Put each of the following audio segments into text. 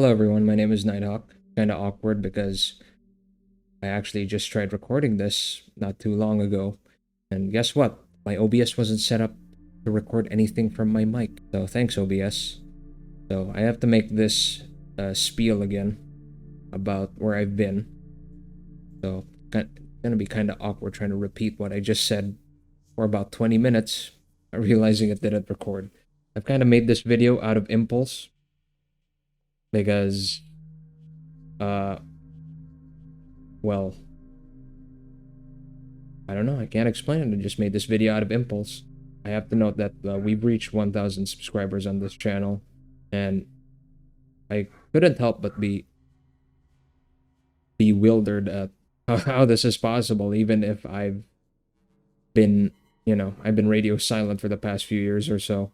Hello everyone, my name is Nighthawk. Kinda awkward because I actually just tried recording this not too long ago. And guess what? My OBS wasn't set up to record anything from my mic. So thanks OBS. So I have to make this spiel again about where I've been. So gonna be kinda awkward trying to repeat what I just said for about 20 minutes, realizing it didn't record. I've kind of made this video out of impulse because uh well, I don't know. I can't explain it. I just made this video out of impulse. I have to note that we've reached 1,000 subscribers on this channel, and I couldn't help but be bewildered at how this is possible, even if I've been, I've been radio silent for the past few years or so.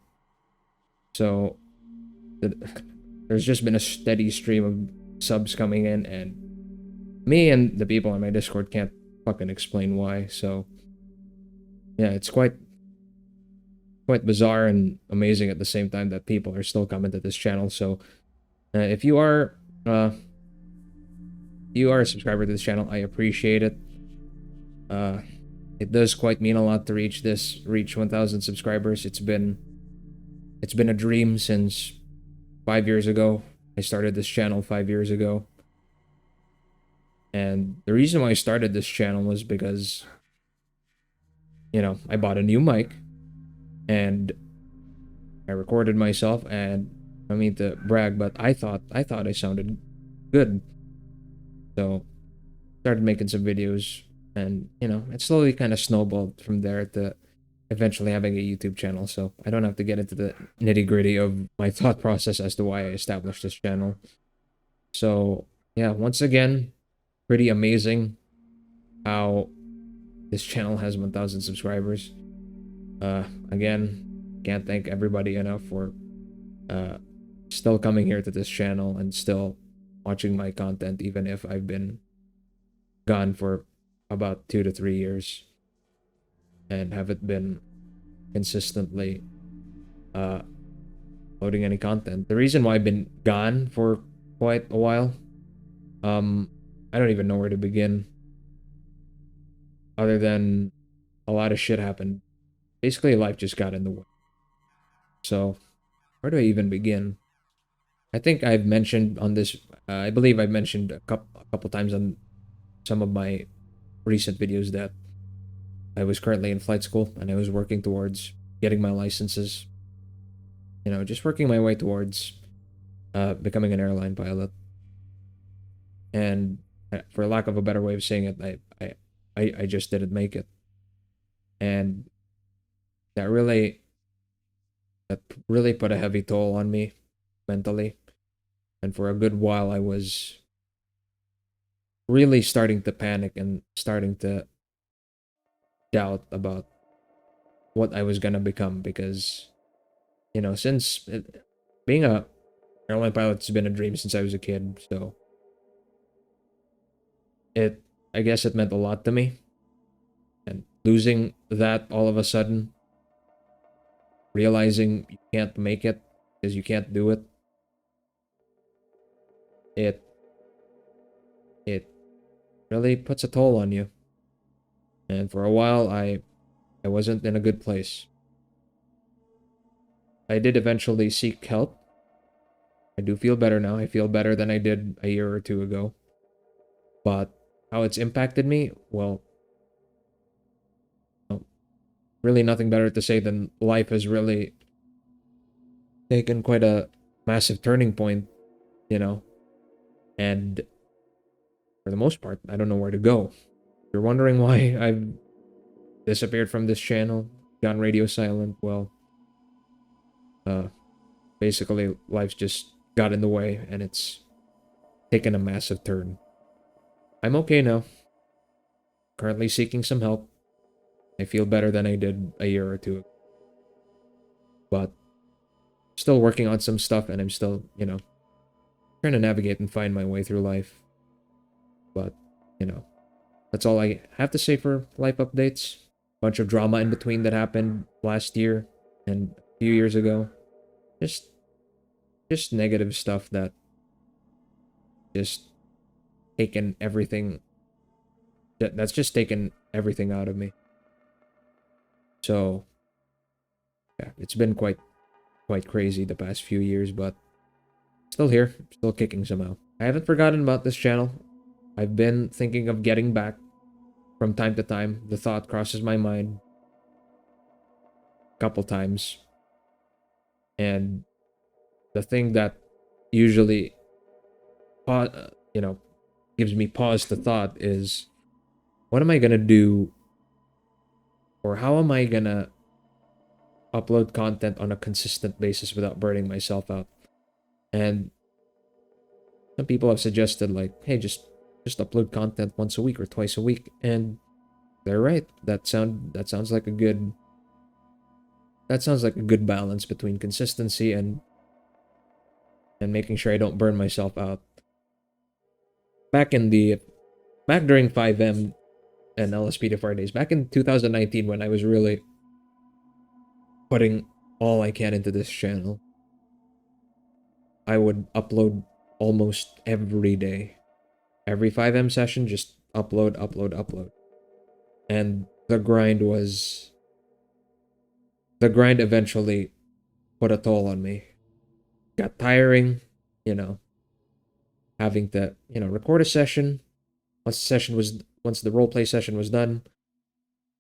So there's just been a steady stream of subs coming in, and me and the people on my Discord can't fucking explain why. So yeah, it's quite bizarre and amazing at the same time that people are still coming to this channel. So if you are a subscriber to this channel, I appreciate it. It does quite mean a lot to reach 1,000 subscribers. It's been a dream since 5 years ago. I started this channel 5 years ago, and the reason why I started this channel was because I bought a new mic and I recorded myself, and I mean to brag, but I thought I sounded good. So started making some videos, and it slowly kind of snowballed from there to eventually having a YouTube channel. So I don't have to get into the nitty-gritty of my thought process as to why I established this channel. So yeah, once again, pretty amazing how this channel has 1,000 subscribers. Again, can't thank everybody enough for still coming here to this channel and still watching my content, even if I've been gone for about 2 to 3 years and haven't been consistently loading any content. The reason why I've been gone for quite a while, I don't even know where to begin, other than a lot of shit happened. Basically, life just got in the way. So, where do I even begin? I think I've mentioned on this, I believe I've mentioned a couple times on some of my recent videos that I was currently in flight school and I was working towards getting my licenses. Just working my way towards becoming an airline pilot. And for lack of a better way of saying it, I just didn't make it. And that really put a heavy toll on me mentally. And for a good while I was really starting to panic and starting to doubt about what I was gonna become, because since being a airline pilot has been a dream since I was a kid. So I guess it meant a lot to me, and losing that all of a sudden, realizing you can't make it because you can't do it, it really puts a toll on you. And for a while I wasn't in a good place. I did eventually seek help. I do feel better now. I feel better than I did a year or two ago. But how it's impacted me, well, really nothing better to say than life has really taken quite a massive turning point, and for the most part, I don't know where to go. If you're wondering why I've disappeared from this channel, gone radio silent, well, basically life's just got in the way and it's taken a massive turn. I'm okay now. Currently seeking some help. I feel better than I did a year or two ago. But still working on some stuff, and I'm still, trying to navigate and find my way through life. But, that's all I have to say for life updates. Bunch of drama in between that happened last year and a few years ago. Just negative stuff that just taken everything. That's just taken everything out of me. So yeah, it's been quite crazy the past few years, but still here, still kicking somehow. I haven't forgotten about this channel. I've been thinking of getting back from time to time. The thought crosses my mind a couple times. And the thing that usually, you know, gives me pause to thought is, what am I gonna do, or how am I gonna upload content on a consistent basis without burning myself out? And some people have suggested like, hey, just upload content once a week or twice a week, and they're right. That sounds like a good balance between consistency and making sure I don't burn myself out. Back in the back during FiveM and LSPDFR days, back in 2019 when I was really putting all I can into this channel, I would upload almost every day. Every FiveM session, just upload, upload, upload. And the grind eventually put a toll on me. Got tiring, you know, having to, record a session. Once the roleplay session was done,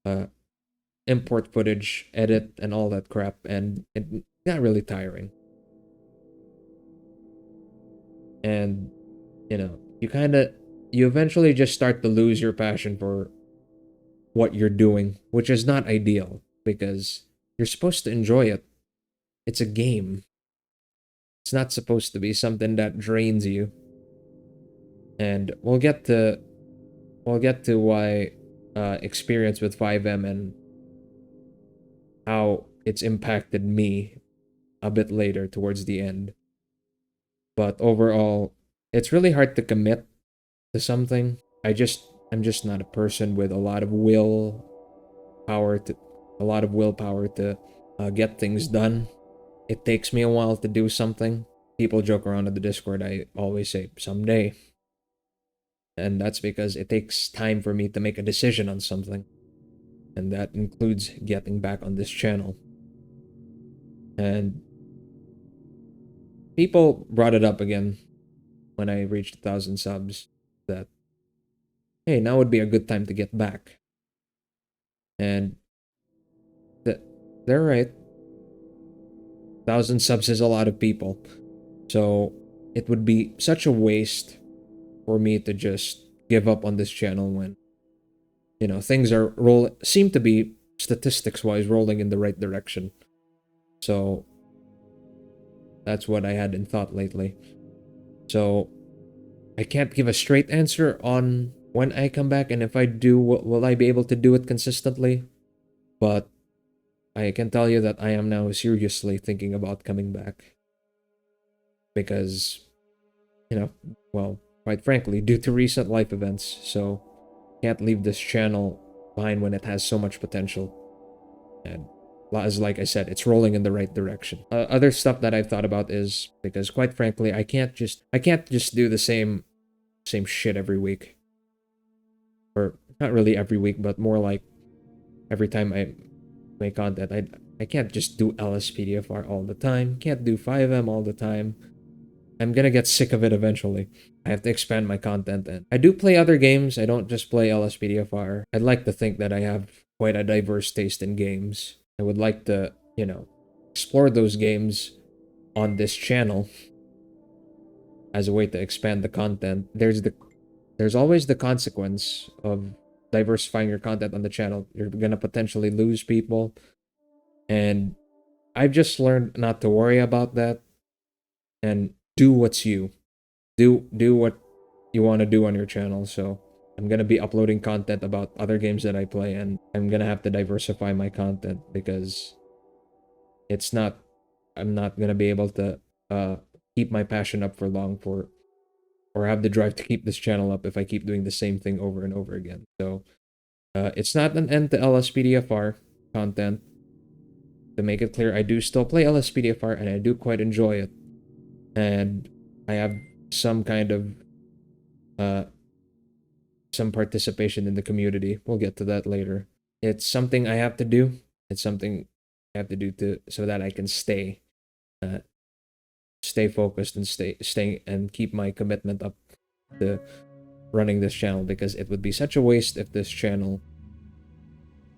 uh, import footage, edit, and all that crap, and it got really tiring. And you eventually just start to lose your passion for what you're doing, which is not ideal because you're supposed to enjoy it. It's a game. It's not supposed to be something that drains you. And we'll get to why experience with FiveM and how it's impacted me a bit later towards the end. But overall, it's really hard to commit to something. I'm just not a person with a lot of willpower to get things done. It takes me a while to do something. People joke around in the Discord. I always say someday, and that's because it takes time for me to make a decision on something, and that includes getting back on this channel. And people brought it up again when I reached 1,000 subs that, hey, now would be a good time to get back. And they're right. 1,000 subs is a lot of people. So it would be such a waste for me to just give up on this channel when, things seem to be statistics wise rolling in the right direction. So that's what I had in thought lately. So I can't give a straight answer on when I come back, and if I do, will I be able to do it consistently? But I can tell you that I am now seriously thinking about coming back. Because, well, quite frankly, due to recent life events, so can't leave this channel behind when it has so much potential. And as like I said, it's rolling in the right direction. Other stuff that I've thought about is because, quite frankly, I can't just do the same shit every week. Or not really every week, but more like every time I make content. I can't just do LSPDFR all the time. Can't do FiveM all the time. I'm gonna get sick of it eventually. I have to expand my content, and I do play other games. I don't just play LSPDFR. I'd like to think that I have quite a diverse taste in games. I would like to, explore those games on this channel as a way to expand the content. There's always the consequence of diversifying your content on the channel. You're gonna potentially lose people, and I've just learned not to worry about that and do what's you. Do what you want to do on your channel. So I'm gonna be uploading content about other games that I play, and I'm gonna have to diversify my content because it's not I'm not gonna be able to keep my passion up for long or have the drive to keep this channel up if I keep doing the same thing over and over again. So it's not an end to LSPDFR content. To make it clear, I do still play LSPDFR and I do quite enjoy it. And I have some kind of some participation in the community. We'll get to that later. It's something I have to do. It's something I have to do to so that I can uh, stay focused and stay and keep my commitment up to running this channel, because it would be such a waste if this channel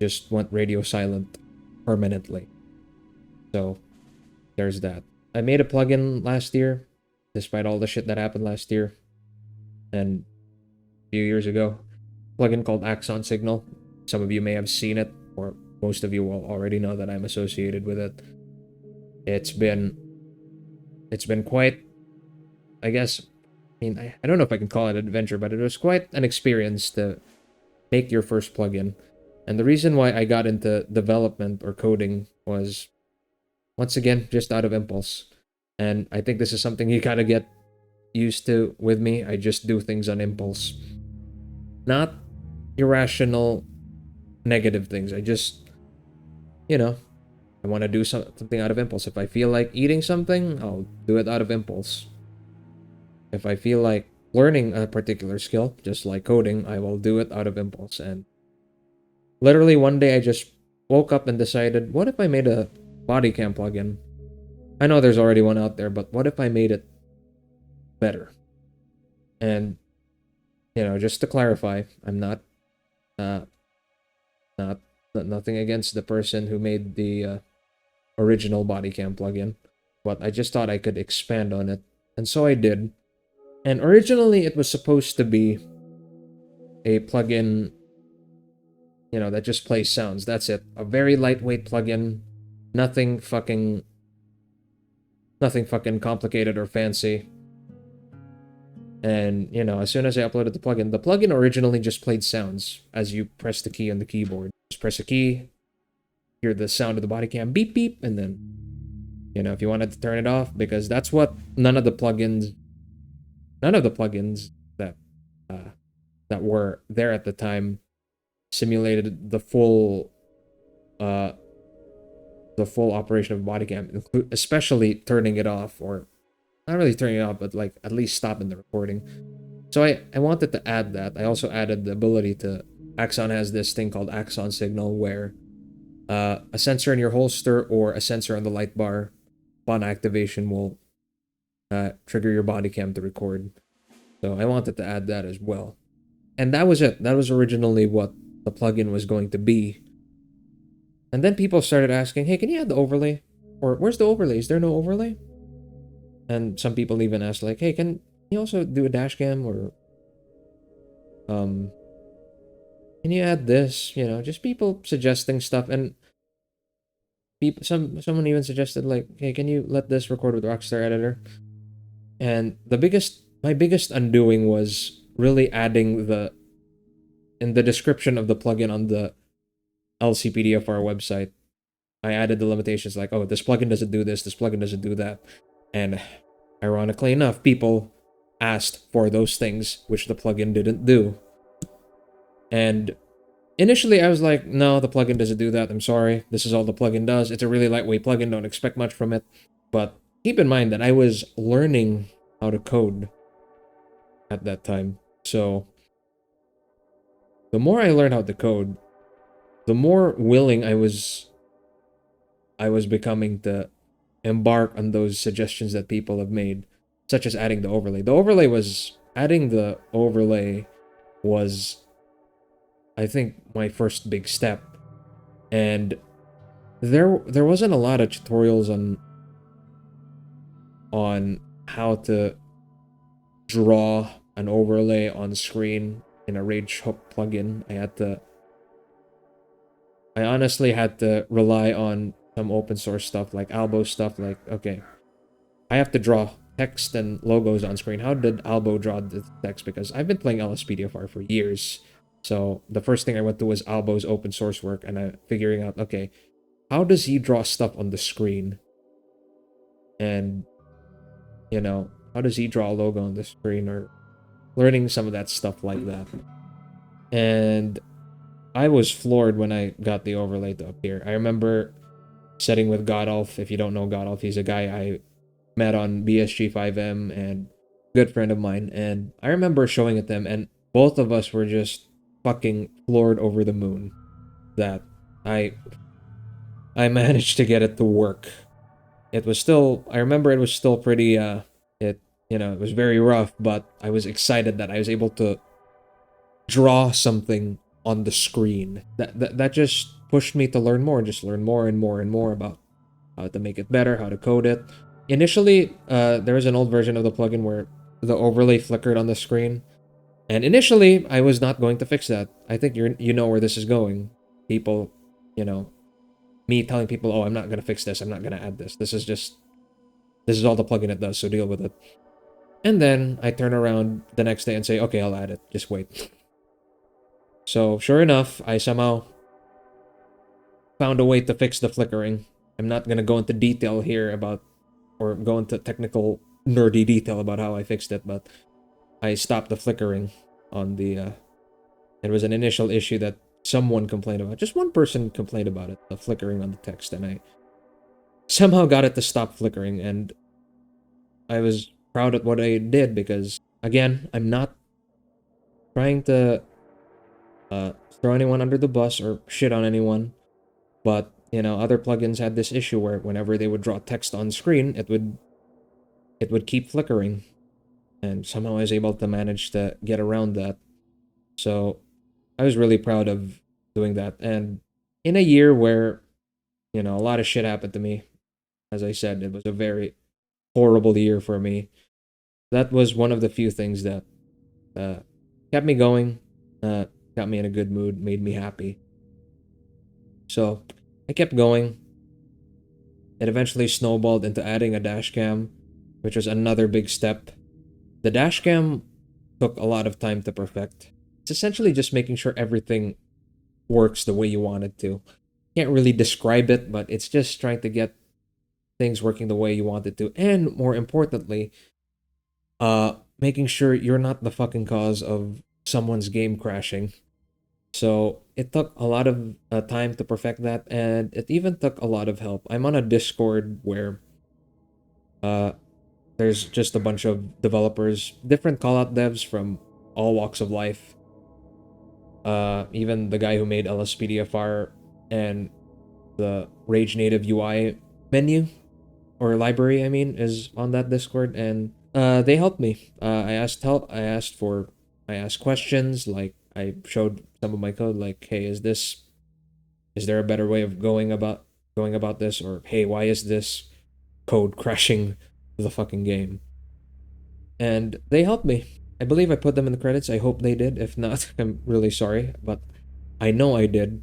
just went radio silent permanently. So there's that. I made a plugin last year, despite all the shit that happened last year and a few years ago. Plugin called Axon Signal. Some of you may have seen it, or most of you will already know that I'm associated with it. It's been quite, I guess, I don't know if I can call it an adventure, but it was quite an experience to make your first plugin. And the reason why I got into development or coding was, once again, just out of impulse. And I think this is something you gotta get used to with me. I just do things on impulse. Not irrational, negative things. I just, I want to do something out of impulse. If I feel like eating something, I'll do it out of impulse. If I feel like learning a particular skill, just like coding, I will do it out of impulse. And literally one day I just woke up and decided, what if I made a body cam plugin? I know there's already one out there, but what if I made it better? And, just to clarify, I'm nothing against the person who made the original body cam plugin, but I just thought I could expand on it. And so I did. And originally it was supposed to be a plugin, that just plays sounds. That's it. A very lightweight plugin. Nothing fucking complicated or fancy. And, as soon as I uploaded the plugin originally just played sounds as you press the key on the keyboard. Just press a key, hear the sound of the body cam, beep, beep, and then, if you wanted to turn it off, because that's what none of the plugins that were there at the time simulated the full operation of body cam, especially turning it off, or not really turning it off, but like at least stopping the recording. So I wanted to add that. I also added the ability to, Axon has this thing called Axon Signal, where a sensor in your holster or a sensor on the light bar upon activation will trigger your body cam to record. So I wanted to add that as well. And that was it. That was originally what the plugin was going to be. And then people started asking, hey, can you add the overlay? Or where's the overlay? Is there no overlay? And some people even asked, like, hey, can you also do a dash cam? Or can you add this? Just people suggesting stuff. And someone even suggested, like, hey, can you let this record with Rockstar Editor? And my biggest undoing was really adding in the description of the plugin on the LCPDFR website, I added the limitations like, oh, this plugin doesn't do this plugin doesn't do that. And ironically enough, people asked for those things, which the plugin didn't do. And initially I was like, no, the plugin doesn't do that. I'm sorry. This is all the plugin does. It's a really lightweight plugin. Don't expect much from it. But keep in mind that I was learning how to code at that time. So the more I learned how to code, the more willing I was becoming to embark on those suggestions that people have made, such as adding the overlay. Adding the overlay was, I think, my first big step. And there wasn't a lot of tutorials on how to draw an overlay on screen in a Rage Hook plugin. I honestly had to rely on some open source stuff, like Albo stuff, like, okay, I have to draw text and logos on screen. How did Albo draw the text? Because I've been playing LSPDFR for years. So the first thing I went to was Albo's open source work, and I figuring out, okay, how does he draw stuff on the screen? And, how does he draw a logo on the screen, or learning some of that stuff like that. And I was floored when I got the overlay to appear. I remember setting with Godolph. If you don't know Godolph, he's a guy I met on BSG FiveM, and good friend of mine, and I remember showing it to him, and both of us were just fucking floored over the moon that I I managed to get it to work. It was still, I remember it was still pretty it it was very rough, but I was excited that I was able to draw something on the screen. That just pushed me to learn more, just learn more and more and more about how to make it better, how to code it. Initially, there was an old version of the plugin where the overlay flickered on the screen, and initially I was not going to fix that. I think you know where this is going. People, you know, me telling people, "Oh, I'm not gonna fix this. I'm not gonna add this. This is all the plugin it does. So deal with it." And then I turn around the next day and say, "Okay, I'll add it. Just wait." So sure enough, I somehow found a way to fix the flickering. I'm not gonna go into detail here about, or go into technical nerdy detail about how I fixed it, but I stopped the flickering on the. It was an initial issue that someone complained about. Just one person complained about it, the flickering on the text, and I somehow got it to stop flickering, and I was proud of what I did because, again, I'm not trying to throw anyone under the bus or shit on anyone, but other plugins had this issue where whenever they would draw text on screen, it would keep flickering, and somehow I was able to manage to get around that. So I was really proud of doing that, and in a year where a lot of shit happened to me, as I said, it was a very horrible year for me. That was one of the few things that uh, kept me going, uh, got me in a good mood, made me happy. So I kept going. It eventually snowballed into adding a dash cam, which was another big step. The dash cam took a lot of time to perfect. It's essentially just making sure everything works the way you want it to. Can't really describe it, but it's just trying to get things working the way you want it to. And more importantly, making sure you're not the fucking cause of someone's game crashing. So it took a lot of time to perfect that, and it even took a lot of help. I'm on a Discord where uh, there's just a bunch of developers, different callout devs from all walks of life. Even the guy who made LSPDFR and the Rage Native UI menu or library, I mean, is on that Discord, and they helped me. I asked help. I asked questions. Like I showed some of my code. Like, hey, is there a better way of going about this? Or hey, why is this code crashing the fucking game? And they helped me. I believe I put them in the credits. I hope they did. If not, I'm really sorry, but I know I did.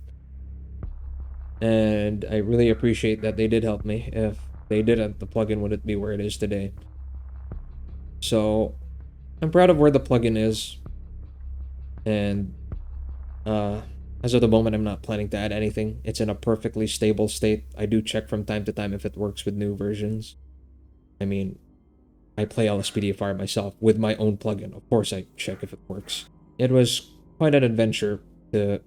And I really appreciate that they did help me. If they didn't, the plugin wouldn't be where it is today. So I'm proud of where the plugin is. And as of the moment, I'm not planning to add anything. It's in a perfectly stable state. I do check from time to time if it works with new versions. I mean, I play LSPDFR myself with my own plugin. Of course, I check if it works. It was quite an adventure to,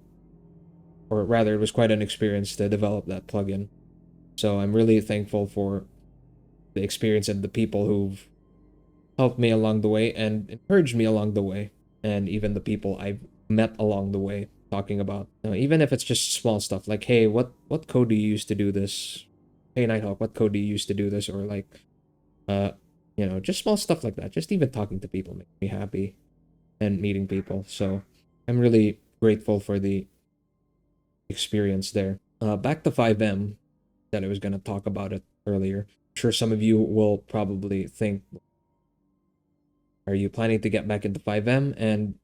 or rather, it was quite an experience to develop that plugin. So I'm really thankful for the experience and the people who've helped me along the way and encouraged me along the way, and even the people I've met along the way, talking about, even if it's just small stuff like, hey, what code do you use to do this? Hey, Nighthawk, what code do you use to do this? Or like, just small stuff like that. Just even talking to people makes me happy, and meeting people. So I'm really grateful for the experience there. Back to FiveM, that I was going to talk about it earlier. I'm sure some of you will probably think, are you planning to get back into FiveM? And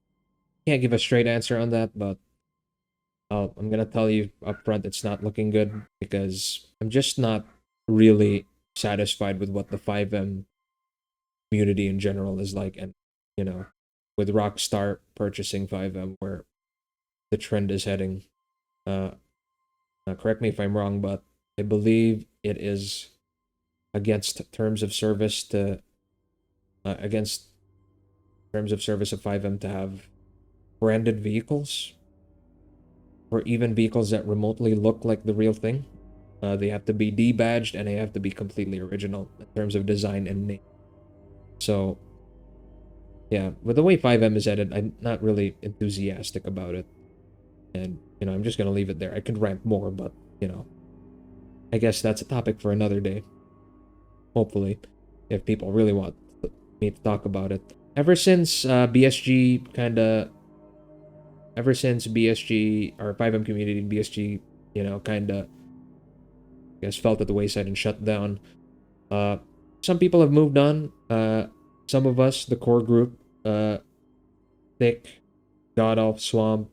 can't give a straight answer on that, but I'm gonna tell you up front, it's not looking good because I'm just not really satisfied with what the FiveM community in general is like, and with Rockstar purchasing FiveM, where the trend is heading. Uh, Correct me if I'm wrong, but I believe it is against terms of service to against terms of service of FiveM to have branded vehicles, or even vehicles that remotely look like the real thing. They have to be debadged and they have to be completely original in terms of design and name. So yeah, with the way FiveM is edited, I'm not really enthusiastic about it. And, I'm just gonna leave it there. I could rant more, but, I guess that's a topic for another day. Hopefully, if people really want me to talk about it. BSG ever since BSG or FiveM community and BSG, kinda, I guess, felt at the wayside and shut down. Uh, some people have moved on. Some of us, the core group, Thick, Godolph, Swamp,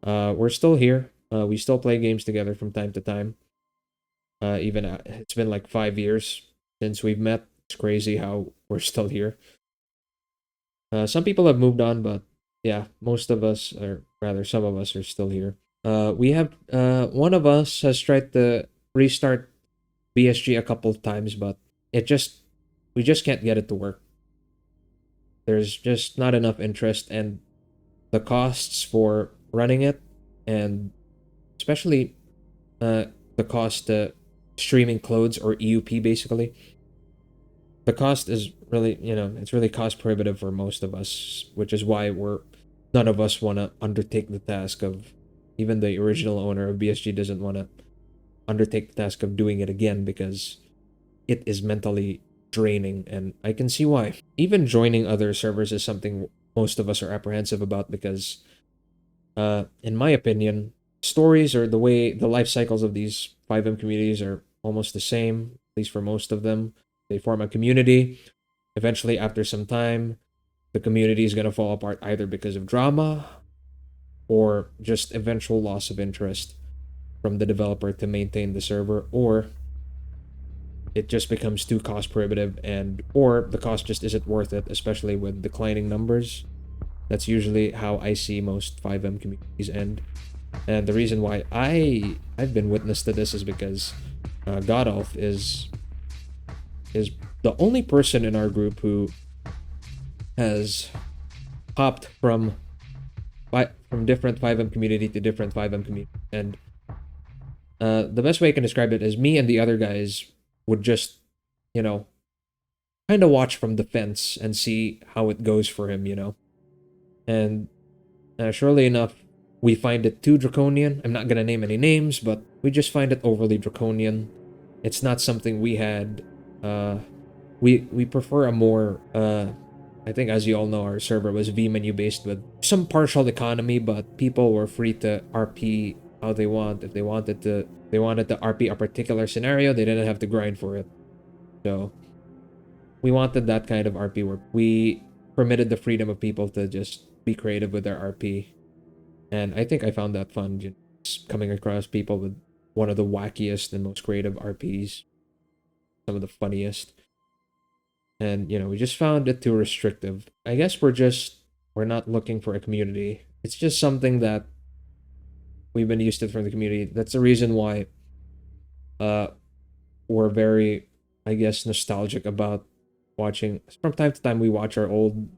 we're still here. We still play games together from time to time. Even it's been like 5 years since we've met. It's crazy how we're still here. Some people have moved on, but yeah, most of us, or rather, some of us are still here. We have one of us has tried to restart BSG a couple of times, but we just can't get it to work. There's just not enough interest, and the costs for running it, and especially the cost to streaming clothes or EUP basically. The cost is really, it's really cost prohibitive for most of us, which is why none of us want to undertake the task of, even the original owner of BSG doesn't want to undertake the task of doing it again because it is mentally draining, and I can see why. Even joining other servers is something most of us are apprehensive about because, in my opinion, stories or the life cycles of these FiveM communities are almost the same, at least for most of them. They form a community. Eventually, after some time, the community is going to fall apart either because of drama or just eventual loss of interest from the developer to maintain the server, or it just becomes too cost prohibitive, or the cost just isn't worth it, especially with declining numbers. That's usually how I see most FiveM communities end. And the reason why I've been witness to this is because Godolph is the only person in our group who has hopped from different FiveM community to different FiveM community. And the best way I can describe it is me and the other guys would just, kind of watch from the fence and see how it goes for him, And surely enough, we find it too draconian. I'm not gonna name any names, but we just find it overly draconian. It's not something we had. We prefer a more. I think, as you all know, our server was vMenu based with some partial economy, but people were free to RP how they want. If they wanted to RP a particular scenario, they didn't have to grind for it. So we wanted that kind of RP where we permitted the freedom of people to just be creative with their RP. And I think I found that fun, just coming across people with one of the wackiest and most creative RPs, some of the funniest. And, we just found it too restrictive. I guess we're not looking for a community. It's just something that we've been used to from the community. That's the reason why we're very, I guess, nostalgic about watching. From time to time, we watch our old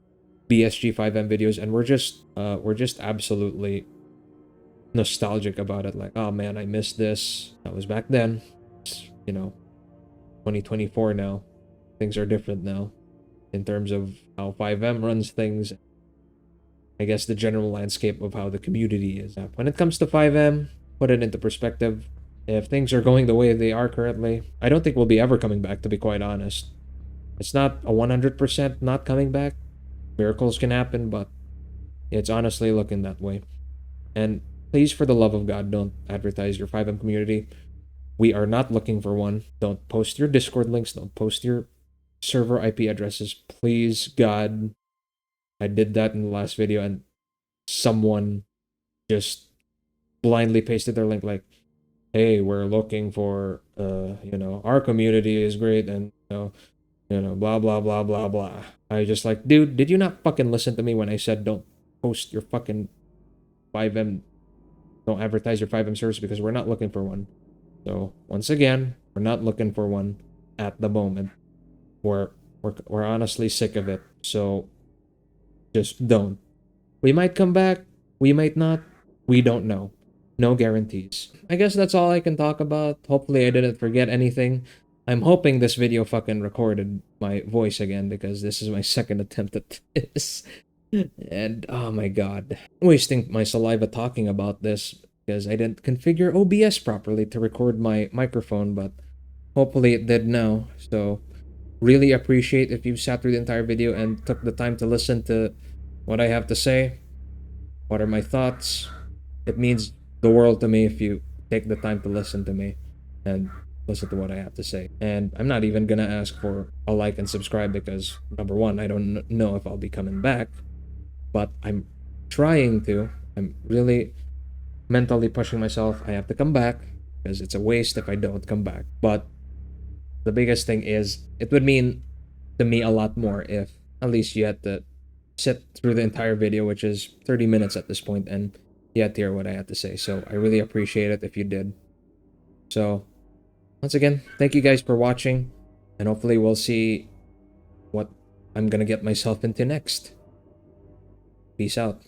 BSG FiveM videos, and we're just absolutely nostalgic about it. Like, oh man, I missed this. That was back then. It's, 2024 now. Things are different now in terms of how FiveM runs things. I guess the general landscape of how the community is. When it comes to FiveM, put it into perspective. If things are going the way they are currently, I don't think we'll be ever coming back, to be quite honest. It's not a 100% not coming back. Miracles can happen, but it's honestly looking that way. And please, for the love of God, don't advertise your FiveM community. We are not looking for one. Don't post your Discord links. Don't post your server IP addresses. Please, God. I did that in the last video, and someone just blindly pasted their link like, hey, we're looking for, our community is great, and, blah, blah, blah, blah, blah. I just like, dude, did you not fucking listen to me when I said don't post your fucking FiveM, don't advertise your FiveM service, because we're not looking for one. So, once again, we're not looking for one at the moment. We're honestly sick of it, so just don't. We might come back, we might not, we don't know. No guarantees. I guess that's all I can talk about. Hopefully I didn't forget anything. I'm hoping this video fucking recorded my voice again, because this is my second attempt at this. And oh my god, I'm wasting my saliva talking about this because I didn't configure OBS properly to record my microphone, but hopefully it did now. So really appreciate if you sat through the entire video and took the time to listen to what I have to say. What are my thoughts? It means the world to me if you take the time to listen to me and listen to what I have to say. And I'm not even gonna ask for a like and subscribe because, number one, I don't know if I'll be coming back, but I'm trying to. I'm really mentally pushing myself. I have to come back because it's a waste if I don't come back. But the biggest thing is, it would mean to me a lot more if at least you had to sit through the entire video, which is 30 minutes at this point, and you had to hear what I had to say. So I really appreciate it if you did. So once again, thank you guys for watching, and hopefully we'll see what I'm gonna get myself into next. Peace out.